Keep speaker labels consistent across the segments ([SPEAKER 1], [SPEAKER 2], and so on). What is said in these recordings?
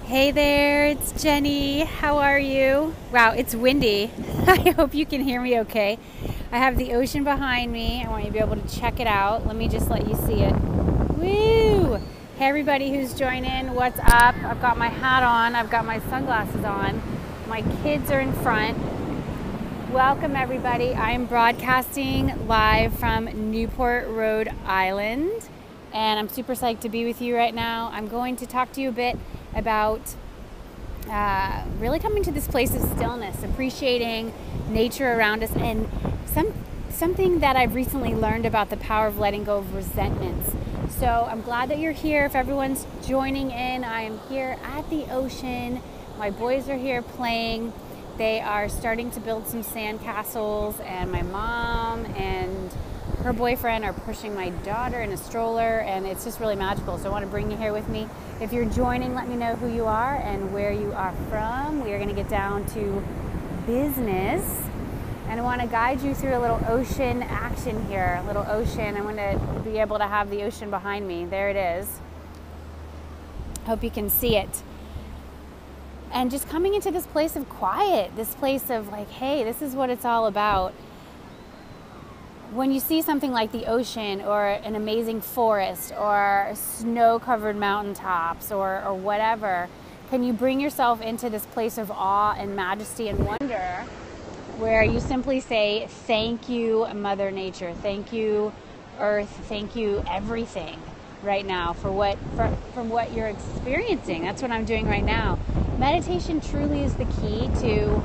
[SPEAKER 1] Hey there, it's Jenny. How are you? Wow, it's windy. I hope you can hear me okay. I have the ocean behind me. I want you to be able to check it out. Let me just let you see it. Woo! Hey everybody who's joining, what's up? I've got my hat on, I've got my sunglasses on. My kids are in front. Welcome everybody. I'm broadcasting live from Newport, Rhode Island. And I'm super psyched to be with you right now. I'm going to talk to you a bit about really coming to this place of stillness, appreciating nature around us, and something that I've recently learned about the power of letting go of resentments. So I'm glad that you're here. If everyone's joining in, I am here at the ocean. My boys are here playing. They are starting to build some sand castles, and my mom and her boyfriend are pushing my daughter in a stroller, and it's just really magical. So I want to bring you here with me. If you're joining, let me know who you are and where you are from. We are going to get down to business, and I want to guide you through a little ocean action here. A little ocean. I want to be able to have the ocean behind me. There it is. Hope you can see it. And just coming into this place of quiet, this place of like, hey, this is what it's all about. When you see something like the ocean or an amazing forest or snow-covered mountaintops or whatever, can you bring yourself into this place of awe and majesty and wonder where you simply say, thank you, Mother Nature, thank you, Earth, thank you, everything right now for what you're experiencing. That's what I'm doing right now. Meditation truly is the key to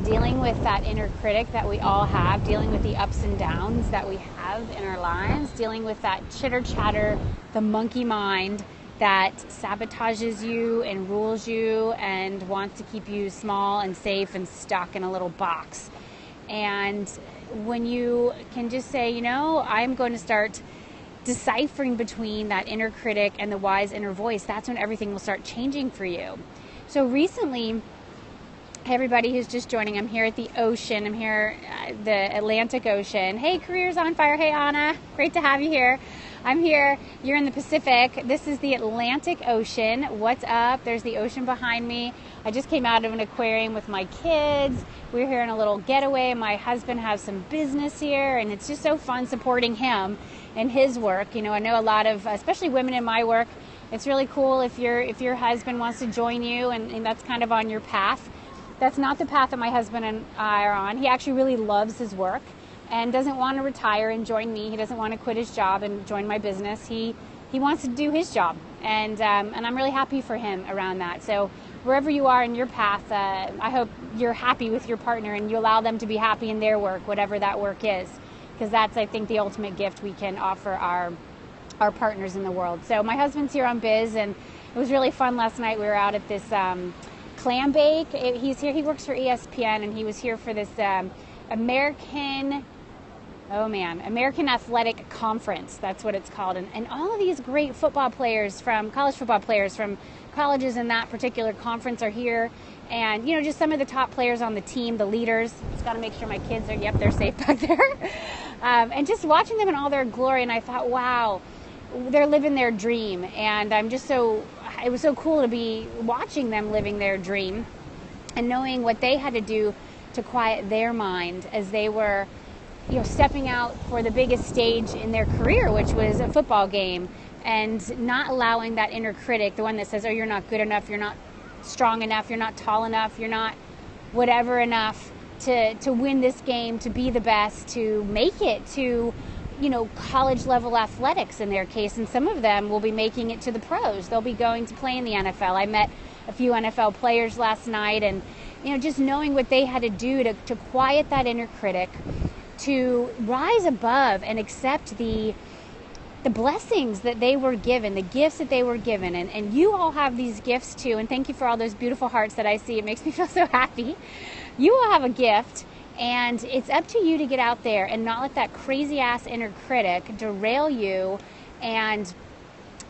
[SPEAKER 1] dealing with that inner critic that we all have, dealing with the ups and downs that we have in our lives, dealing with that chitter chatter, the monkey mind that sabotages you and rules you and wants to keep you small and safe and stuck in a little box. And when you can just say, you know, I'm going to start deciphering between that inner critic and the wise inner voice, that's when everything will start changing for you. So recently, hey everybody who's just joining, I'm here at the ocean. I'm here at the Atlantic Ocean. Hey, Careers on Fire. Hey, Anna. Great to have you here. I'm here. You're in the Pacific. This is the Atlantic Ocean. What's up? There's the ocean behind me. I just came out of an aquarium with my kids. We're here on a little getaway. My husband has some business here, and it's just so fun supporting him and his work. You know, I know a lot of, especially women in my work, it's really cool if your husband wants to join you and that's kind of on your path. That's not the path that my husband and I are on. He actually really loves his work and doesn't want to retire and join me. He doesn't want to quit his job and join my business. He wants to do his job, and I'm really happy for him around that. So wherever you are in your path, I hope you're happy with your partner and you allow them to be happy in their work, whatever that work is, because that's, I think, the ultimate gift we can offer our partners in the world. So my husband's here on biz, and it was really fun last night. We were out at this clam bake. He's here. He works for ESPN, and he was here for this American Athletic Conference. That's what it's called. And all of these great football players college football players from colleges in that particular conference are here. And, you know, just some of the top players on the team, the leaders. Just got to make sure my kids are, they're safe back there. And just watching them in all their glory. And I thought, wow, they're living their dream. And it was so cool to be watching them living their dream and knowing what they had to do to quiet their mind as they were, stepping out for the biggest stage in their career, which was a football game, and not allowing that inner critic, the one that says, oh, you're not good enough, you're not strong enough, you're not tall enough, you're not whatever enough to win this game, to be the best, to make it to college level athletics in their case, and some of them will be making it to the pros. They'll be going to play in the NFL. I met a few NFL players last night, and just knowing what they had to do to quiet that inner critic, to rise above and accept the blessings that they were given, the gifts that they were given, and you all have these gifts too, and thank you for all those beautiful hearts that I see. It makes me feel so happy. You all have a gift. And it's up to you to get out there and not let that crazy ass inner critic derail you and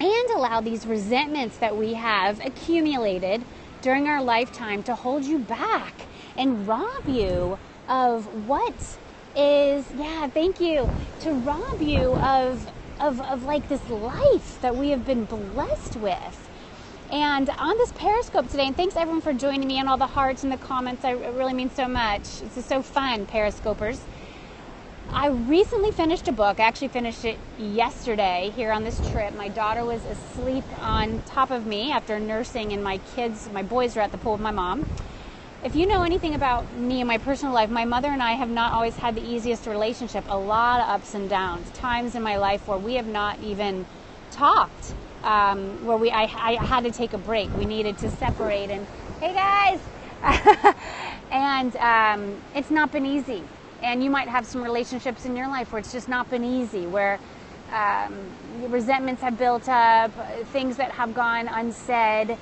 [SPEAKER 1] allow these resentments that we have accumulated during our lifetime to hold you back and rob you of what is, thank you, to rob you of like this life that we have been blessed with. And on this Periscope today, and thanks everyone for joining me and all the hearts and the comments. It really means so much. This is so fun, Periscopers. I recently finished a book. I actually finished it yesterday here on this trip. My daughter was asleep on top of me after nursing, and my boys were at the pool with my mom. If you know anything about me and my personal life, my mother and I have not always had the easiest relationship. A lot of ups and downs. Times in my life where we have not even talked. Where I had to take a break. We needed to separate, and hey guys, and it's not been easy. And you might have some relationships in your life where it's just not been easy, where resentments have built up, things that have gone unsaid,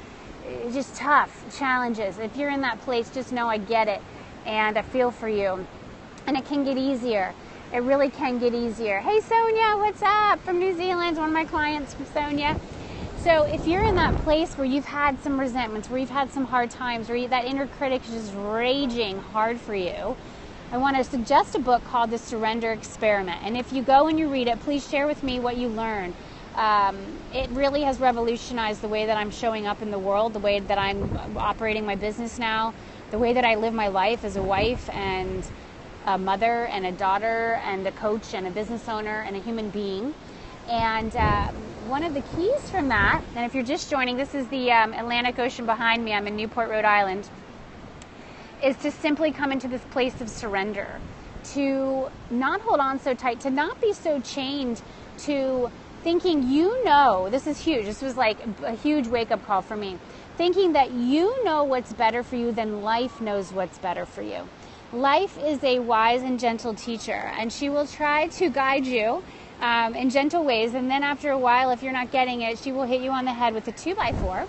[SPEAKER 1] just tough challenges. If you're in that place, just know I get it, and I feel for you, and it can get easier. It really can get easier. Hey, Sonia, what's up? From New Zealand, one of my clients from Sonia. So if you're in that place where you've had some resentments, where you've had some hard times, where that inner critic is just raging hard for you, I want to suggest a book called The Surrender Experiment. And if you go and you read it, please share with me what you learn. It really has revolutionized the way that I'm showing up in the world, the way that I'm operating my business now, the way that I live my life as a wife and a mother and a daughter and a coach and a business owner and a human being. And one of the keys from that, and if you're just joining, this is the Atlantic Ocean behind me. I'm in Newport, Rhode Island, is to simply come into this place of surrender, to not hold on so tight, to not be so chained to thinking this is huge. This was like a huge wake-up call for me. Thinking that you know what's better for you than life knows what's better for you. Life is a wise and gentle teacher, and she will try to guide you in gentle ways, and then after a while, if you're not getting it, she will hit you on the head with a 2x4.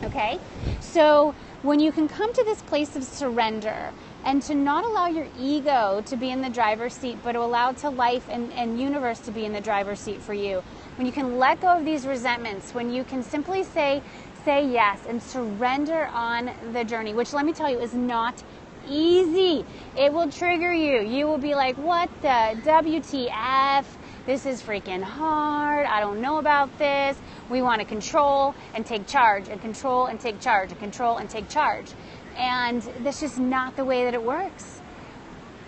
[SPEAKER 1] Okay? So when you can come to this place of surrender and to not allow your ego to be in the driver's seat, but to allow to life and universe to be in the driver's seat for you, when you can let go of these resentments, when you can simply say yes and surrender on the journey, which let me tell you is not easy. It will trigger you. You will be like, what the WTF? This is freaking hard. I don't know about this. We want to control and take charge and control and take charge and control and take charge. And that's just not the way that it works.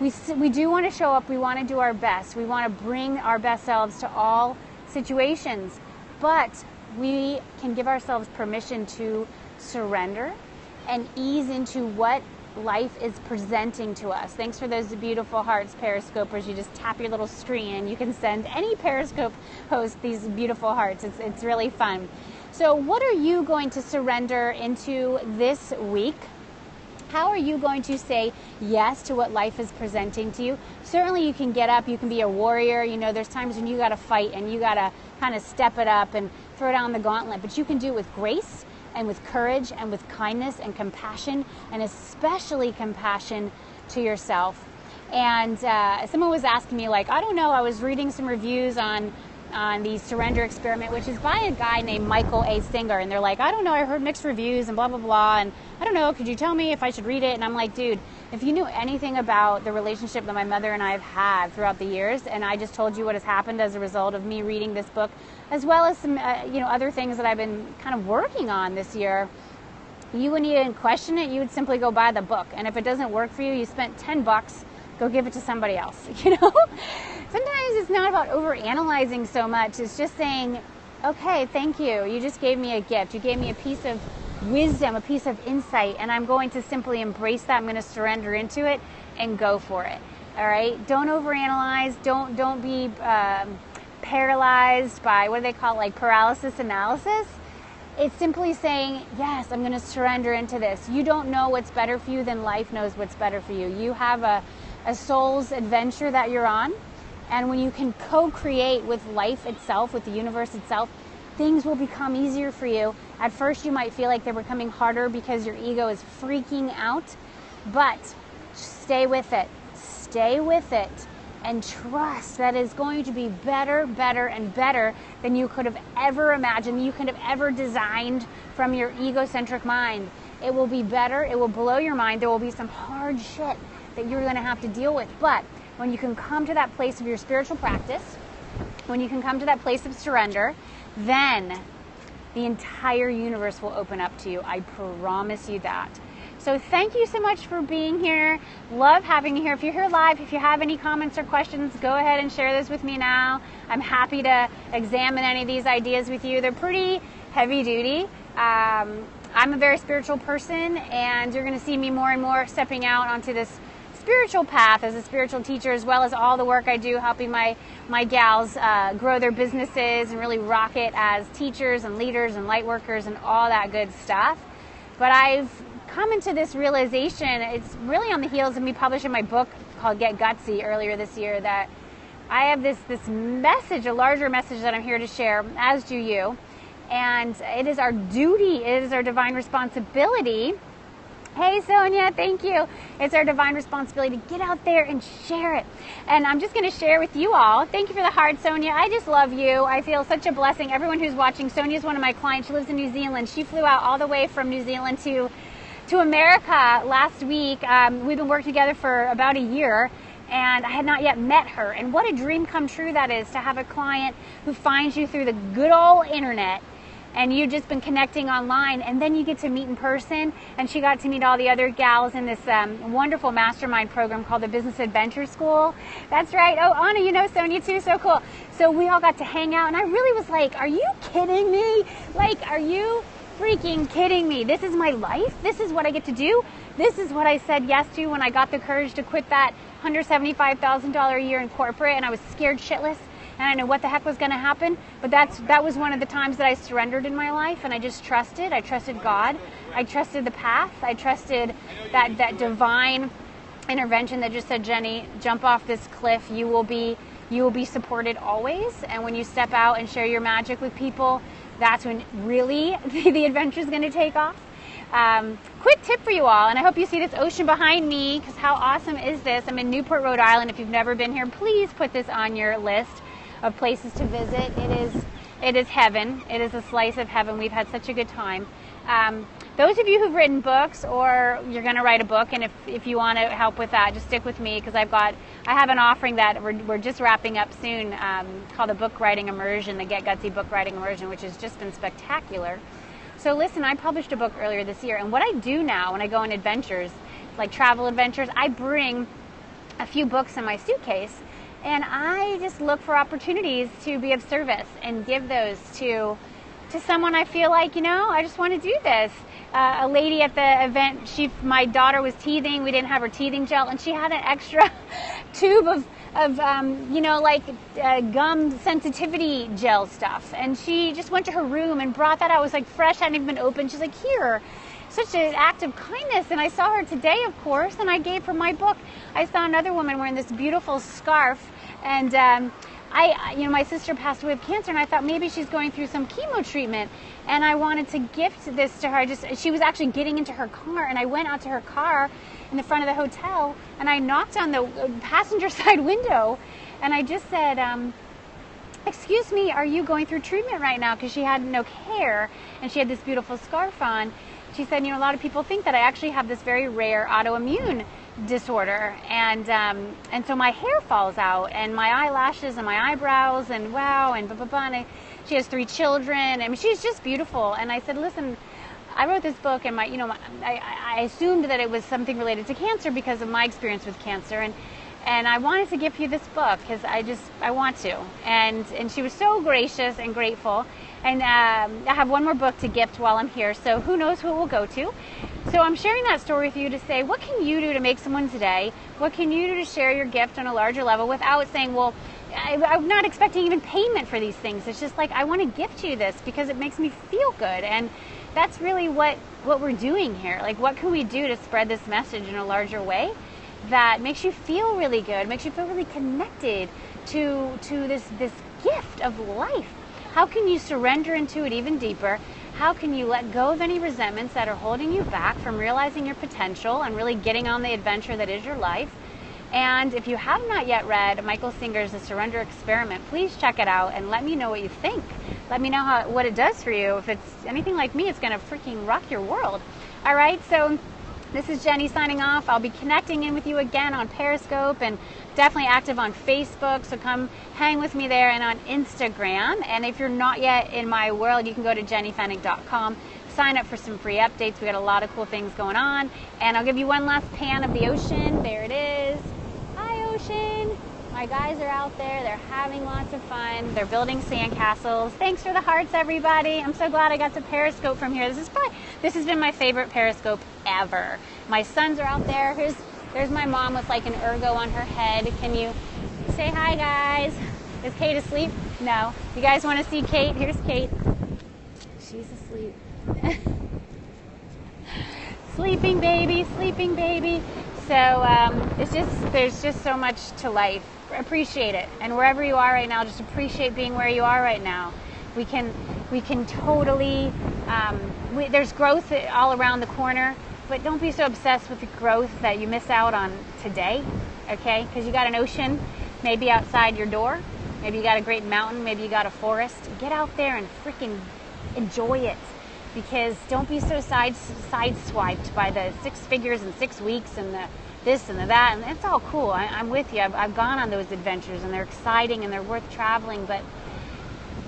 [SPEAKER 1] We do want to show up. We want to do our best. We want to bring our best selves to all situations. But we can give ourselves permission to surrender and ease into what life is presenting to us. Thanks for those beautiful hearts, Periscopers. You just tap your little screen and you can send any Periscope host these beautiful hearts. It's really fun. So what are you going to surrender into this week? How are you going to say yes to what life is presenting to you? Certainly you can get up, you can be a warrior. You know, there's times when you got to fight and you got to kind of step it up and throw down the gauntlet, but you can do it with grace and with courage and with kindness and compassion, and especially compassion to yourself. And someone was asking me, like, I don't know, I was reading some reviews on the Surrender Experiment, which is by a guy named Michael A. Singer, and they're like, I don't know, I heard mixed reviews and blah, blah, blah, and I don't know, could you tell me if I should read it? And I'm like, dude, if you knew anything about the relationship that my mother and I have had throughout the years, and I just told you what has happened as a result of me reading this book, as well as some other things that I've been kind of working on this year, you wouldn't even question it. You would simply go buy the book, and if it doesn't work for you, you spent $10, go give it to somebody else. Sometimes it's not about overanalyzing so much. It's just saying, okay, thank you. You just gave me a gift. You gave me a piece of wisdom, a piece of insight, and I'm going to simply embrace that. I'm going to surrender into it and go for it. All right? Don't overanalyze. Don't be paralyzed by, what do they call it, like paralysis analysis. It's simply saying, yes, I'm going to surrender into this. You don't know what's better for you than life knows what's better for you. You have a soul's adventure that you're on, and when you can co-create with life itself, with the universe itself, things will become easier for you. At first you might feel like they're becoming harder because your ego is freaking out, but stay with it. Stay with it. And trust that it's going to be better, better, and better than you could have ever imagined, you could have ever designed from your egocentric mind. It will be better. It will blow your mind. There will be some hard shit that you're going to have to deal with. But when you can come to that place of your spiritual practice, when you can come to that place of surrender, then the entire universe will open up to you. I promise you that. So thank you so much for being here. Love having you here. If you're here live, if you have any comments or questions, go ahead and share this with me now. I'm happy to examine any of these ideas with you. They're pretty heavy duty. I'm a very spiritual person, and you're going to see me more and more stepping out onto this spiritual path as a spiritual teacher, as well as all the work I do helping my gals grow their businesses and really rock it as teachers and leaders and light workers and all that good stuff. But I've come into this realization, it's really on the heels of me publishing my book called Get Gutsy earlier this year, that I have this message, a larger message that I'm here to share, as do you. And it is our duty, it is our divine responsibility. Hey Sonia, thank you. It's our divine responsibility to get out there and share it. And I'm just going to share with you all. Thank you for the heart, Sonia. I just love you. I feel such a blessing. Everyone who's watching, Sonia is one of my clients. She lives in New Zealand. She flew out all the way from New Zealand to America last week. We've been working together for about a year, and I had not yet met her. And what a dream come true that is, to have a client who finds you through the good old internet, and you've just been connecting online, and then you get to meet in person. And she got to meet all the other gals in this wonderful mastermind program called the Business Adventure School. That's right. Oh, Anna, you know Sonia too. So cool. So we all got to hang out, and I really was like, are you kidding me? Like, are you freaking kidding me? This is my life. This is what I get to do. This is what I said yes to when I got the courage to quit that $175,000 a year in corporate, and I was scared shitless. And I know what the heck was going to happen, but that was one of the times that I surrendered in my life, and I just trusted. I trusted God. I trusted the path. I trusted that divine intervention that just said, Jenny, jump off this cliff. You will be supported always. And when you step out and share your magic with people, that's when really the adventure is going to take off. Quick tip for you all, and I hope you see this ocean behind me, because how awesome is this? I'm in Newport, Rhode Island. If you've never been here, please put this on your list of places to visit. It is heaven. It is a slice of heaven. We've had such a good time. Those of you who've written books, or you're going to write a book, and if you want to help with that, just stick with me, because I have an offering that we're just wrapping up soon called the Book Writing Immersion, the Get Gutsy Book Writing Immersion, which has just been spectacular. So listen, I published a book earlier this year, and what I do now when I go on adventures, like travel adventures, I bring a few books in my suitcase, and I just look for opportunities to be of service and give those to someone I feel like, I just want to do this. A lady at the event, my daughter was teething. We didn't have her teething gel, and she had an extra tube of gum sensitivity gel stuff. And she just went to her room and brought that out. It was like fresh, hadn't even been opened. She's like, here. Such an act of kindness. And I saw her today, of course, and I gave her my book. I saw another woman wearing this beautiful scarf, and my sister passed away of cancer, and I thought maybe she's going through some chemo treatment, and I wanted to gift this to her. She was actually getting into her car, and I went out to her car in the front of the hotel, and I knocked on the passenger side window, and I just said, excuse me, are you going through treatment right now? Because she had no hair, and she had this beautiful scarf on. She said, a lot of people think that I actually have this very rare autoimmune disorder, and so my hair falls out, and my eyelashes and my eyebrows, and wow, and blah, blah, blah. And she has 3 children. I mean, she's just beautiful. And I said, listen, I wrote this book, and I assumed that it was something related to cancer because of my experience with cancer, and I wanted to give you this book because I want to. And she was so gracious and grateful. And I have one more book to gift while I'm here, so who knows who it will go to. So I'm sharing that story with you to say, what can you do to make someone's day? What can you do to share your gift on a larger level without saying, well, I'm not expecting even payment for these things. It's just like, I want to gift you this because it makes me feel good. And that's really what we're doing here. Like, what can we do to spread this message in a larger way that makes you feel really good, makes you feel really connected to this gift of life? How can you surrender into it even deeper? How can you let go of any resentments that are holding you back from realizing your potential and really getting on the adventure that is your life? And if you have not yet read Michael Singer's The Surrender Experiment, please check it out and let me know what you think. Let me know what it does for you. If it's anything like me, it's going to freaking rock your world. All right, so This is Jenny signing off. I'll be connecting in with you again on Periscope and definitely active on Facebook. So come hang with me there and on Instagram. And if you're not yet in my world, you can go to jennyfennig.com. Sign up for some free updates. We got a lot of cool things going on. And I'll give you one last pan of the ocean. There it is. Hi, ocean. My guys are out there. They're having lots of fun. They're building sandcastles. Thanks for the hearts, everybody. I'm so glad I got to Periscope from here. This has been my favorite Periscope ever. My sons are out there. There's my mom with like an ergo on her head. Can you say hi, guys? Is Kate asleep? No. You guys want to see Kate? Here's Kate. She's asleep. Sleeping baby, sleeping baby. So there's just so much to life. Appreciate it, and wherever you are right now, just appreciate being where you are right now. We can totally. There's growth all around the corner, but don't be so obsessed with the growth that you miss out on today. Okay, because you got an ocean, maybe outside your door. Maybe you got a great mountain. Maybe you got a forest. Get out there and freaking enjoy it. Because don't be so sideswiped by the 6 figures in 6 weeks and the this and the that, and it's all cool. I'm with you. I've gone on those adventures, and they're exciting and they're worth traveling. But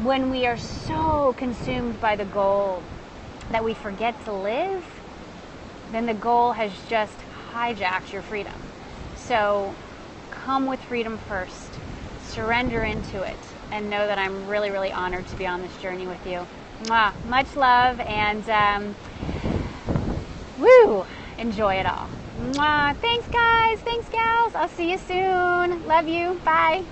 [SPEAKER 1] when we are so consumed by the goal that we forget to live, then the goal has just hijacked your freedom. So come with freedom first. Surrender into it, and know that I'm really, really honored to be on this journey with you. Mwah. Much love, and enjoy it all. Mwah. Thanks, guys. Thanks, gals. I'll see you soon. Love you. Bye.